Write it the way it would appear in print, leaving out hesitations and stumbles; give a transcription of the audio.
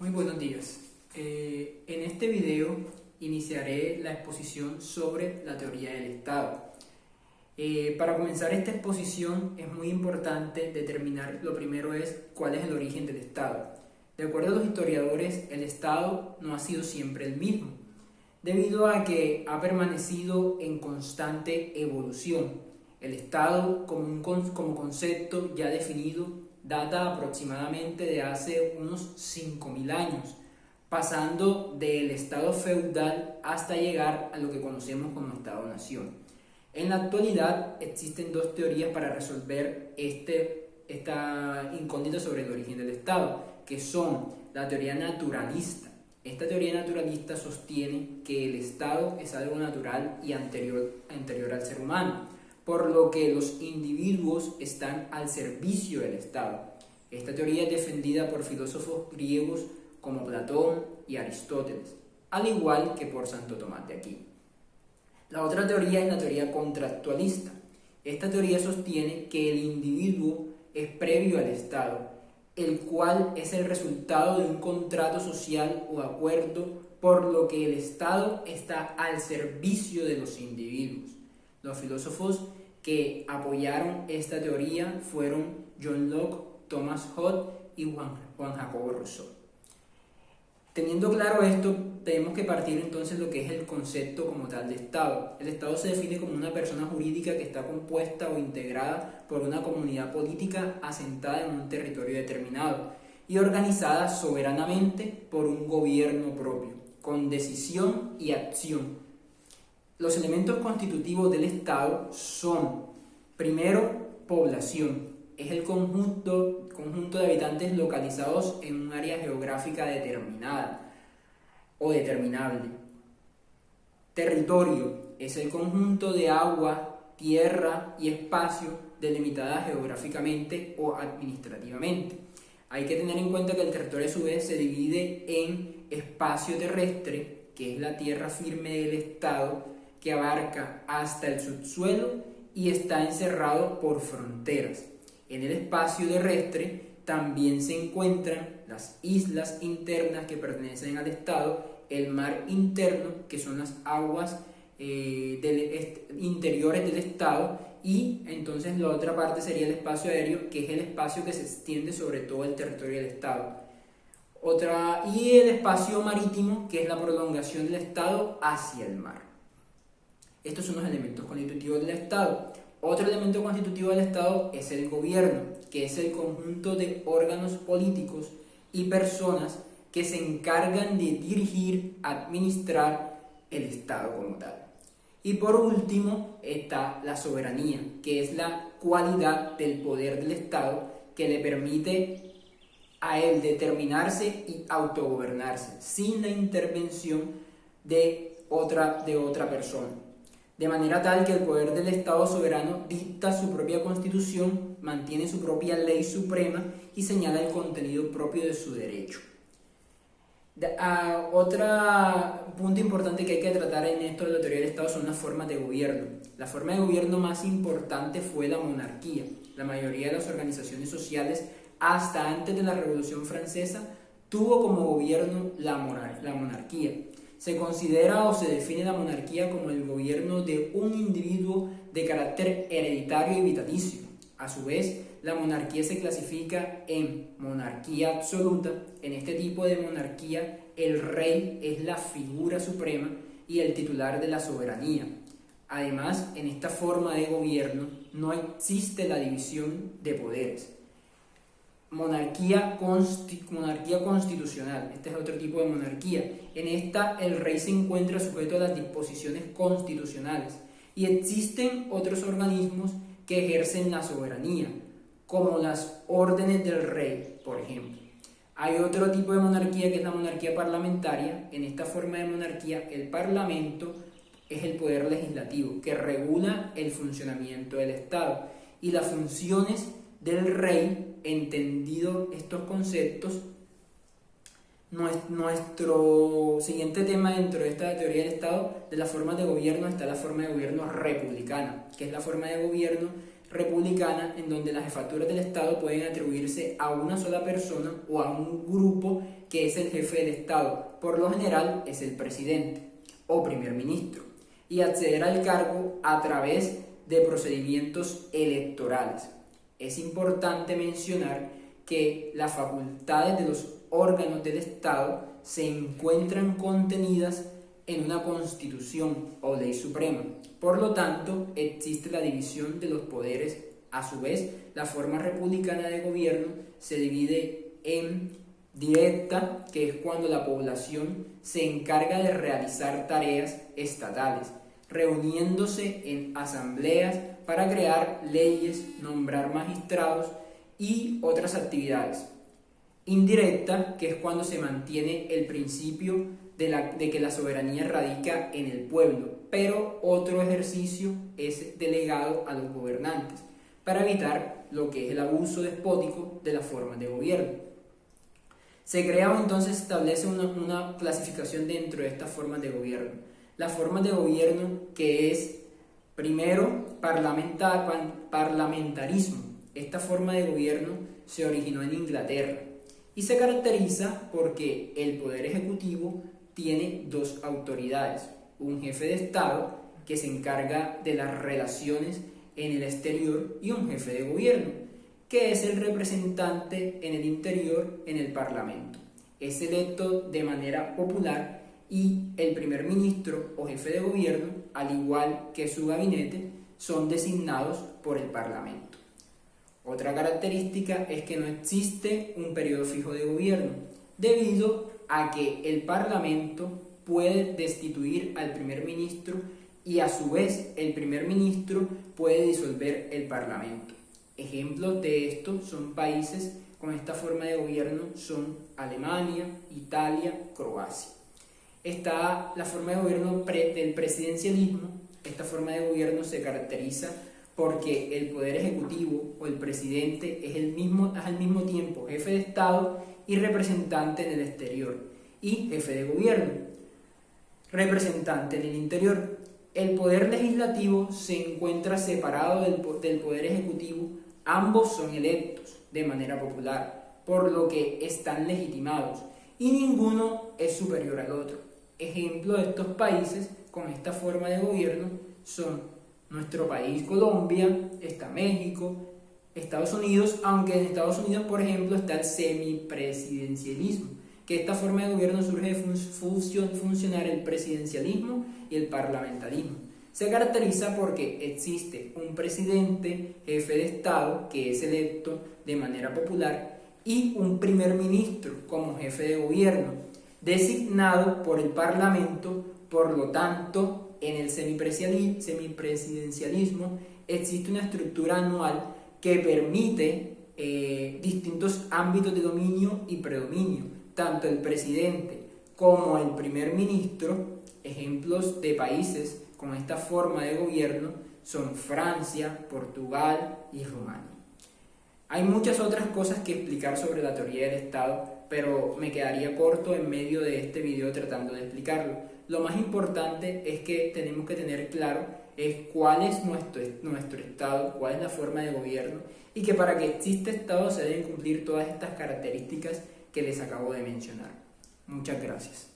Muy buenos días. En este video iniciaré la exposición sobre la teoría del Estado. Para comenzar esta exposición es muy importante determinar, lo primero es, cuál es el origen del Estado. De acuerdo a los historiadores, el Estado no ha sido siempre el mismo, debido a que ha permanecido en constante evolución. El Estado, como concepto ya definido, data aproximadamente de hace unos 5.000 años, pasando del Estado feudal hasta llegar a lo que conocemos como Estado-nación. En la actualidad existen dos teorías para resolver esta incógnita sobre el origen del Estado, que son la teoría naturalista. Esta teoría naturalista sostiene que el Estado es algo natural y anterior al ser humano, por lo que los individuos están al servicio del Estado. Esta teoría es defendida por filósofos griegos como Platón y Aristóteles, al igual que por Santo Tomás de Aquino. La otra teoría es la teoría contractualista. Esta teoría sostiene que el individuo es previo al Estado, el cual es el resultado de un contrato social o acuerdo, por lo que el Estado está al servicio de los individuos. Los filósofos que apoyaron esta teoría fueron John Locke, Thomas Hobbes y Juan Jacobo Rousseau. Teniendo claro esto, tenemos que partir entonces lo que es el concepto como tal de Estado. El Estado se define como una persona jurídica que está compuesta o integrada por una comunidad política asentada en un territorio determinado y organizada soberanamente por un gobierno propio, con decisión y acción. Los elementos constitutivos del Estado son, primero, población. Es el conjunto de habitantes localizados en un área geográfica determinada o determinable. Territorio es el conjunto de agua, tierra y espacio delimitadas geográficamente o administrativamente. Hay que tener en cuenta que el territorio a su vez se divide en espacio terrestre, que es la tierra firme del Estado, que abarca hasta el subsuelo y está encerrado por fronteras. En el espacio terrestre también se encuentran las islas internas que pertenecen al Estado, el mar interno, que son las aguas interiores del Estado, y entonces la otra parte sería el espacio aéreo, que es el espacio que se extiende sobre todo el territorio del Estado. Y el espacio marítimo, que es la prolongación del Estado hacia el mar. Estos son los elementos constitutivos del Estado. Otro elemento constitutivo del Estado es el gobierno, que es el conjunto de órganos políticos y personas que se encargan de dirigir, administrar el Estado como tal. Y por último está la soberanía, que es la cualidad del poder del Estado que le permite a él determinarse y autogobernarse sin la intervención de otra persona. De manera tal que el poder del Estado soberano dicta su propia constitución, mantiene su propia ley suprema y señala el contenido propio de su derecho. Otro punto importante que hay que tratar en esto de la teoría del Estado son las formas de gobierno. La forma de gobierno más importante fue la monarquía. La mayoría de las organizaciones sociales, hasta antes de la Revolución Francesa, tuvo como gobierno la monarquía. Se considera o se define la monarquía como el gobierno de un individuo de carácter hereditario y vitalicio. A su vez, la monarquía se clasifica en monarquía absoluta. En este tipo de monarquía, el rey es la figura suprema y el titular de la soberanía. Además, en esta forma de gobierno no existe la división de poderes. Monarquía constitucional, este es otro tipo de monarquía. En esta el rey se encuentra sujeto a las disposiciones constitucionales y existen otros organismos que ejercen la soberanía, como las órdenes del rey, por ejemplo. Hay otro tipo de monarquía que es la monarquía parlamentaria. En esta forma de monarquía el parlamento es el poder legislativo que regula el funcionamiento del Estado y las funciones del rey. Entendido estos conceptos, nuestro siguiente tema dentro de esta teoría del Estado de las formas de gobierno está la forma de gobierno republicana, que es la forma de gobierno republicana en donde las jefaturas del Estado pueden atribuirse a una sola persona o a un grupo que es el jefe del Estado. Por lo general es el presidente o primer ministro, y acceder al cargo a través de procedimientos electorales. Es importante mencionar que las facultades de los órganos del Estado se encuentran contenidas en una constitución o ley suprema. Por lo tanto, existe la división de los poderes. A su vez, la forma republicana de gobierno se divide en directa, que es cuando la población se encarga de realizar tareas estatales, reuniéndose en asambleas para crear leyes, nombrar magistrados y otras actividades. Indirecta, que es cuando se mantiene el principio de que la soberanía radica en el pueblo, pero otro ejercicio es delegado a los gobernantes para evitar lo que es el abuso despótico de las formas de gobierno. Se crea o entonces establece una clasificación dentro de estas formas de gobierno. Las formas de gobierno, que es primero parlamentarismo. Esta forma de gobierno se originó en Inglaterra y se caracteriza porque el poder ejecutivo tiene dos autoridades: un jefe de Estado que se encarga de las relaciones en el exterior y un jefe de gobierno que es el representante en el interior en el Parlamento. Es electo de manera popular y el primer ministro o jefe de gobierno, al igual que su gabinete, son designados por el Parlamento. Otra característica es que no existe un periodo fijo de gobierno, debido a que el Parlamento puede destituir al primer ministro y a su vez el primer ministro puede disolver el Parlamento. Ejemplos de esto son países con esta forma de gobierno son Alemania, Italia, Croacia. Está la forma de gobierno del presidencialismo. Esta forma de gobierno se caracteriza porque el poder ejecutivo o el presidente es al mismo tiempo jefe de Estado y representante en el exterior, y jefe de gobierno, representante en el interior. El poder legislativo se encuentra separado del poder ejecutivo. Ambos son electos de manera popular, por lo que están legitimados, y ninguno es superior al otro. Ejemplo de estos países con esta forma de gobierno son nuestro país Colombia, está México, Estados Unidos, aunque en Estados Unidos, por ejemplo, está el semipresidencialismo, que esta forma de gobierno surge de funcionar el presidencialismo y el parlamentarismo. Se caracteriza porque existe un presidente, jefe de Estado, que es electo de manera popular, y un primer ministro como jefe de gobierno, designado por el Parlamento. Por lo tanto, en el semipresidencialismo existe una estructura anual que permite distintos ámbitos de dominio y predominio. Tanto el presidente como el primer ministro, ejemplos de países con esta forma de gobierno son Francia, Portugal y Rumania. Hay muchas otras cosas que explicar sobre la teoría del Estado, pero me quedaría corto en medio de este video tratando de explicarlo. Lo más importante es que tenemos que tener claro cuál es nuestro Estado, cuál es la forma de gobierno, y que para que exista Estado se deben cumplir todas estas características que les acabo de mencionar. Muchas gracias.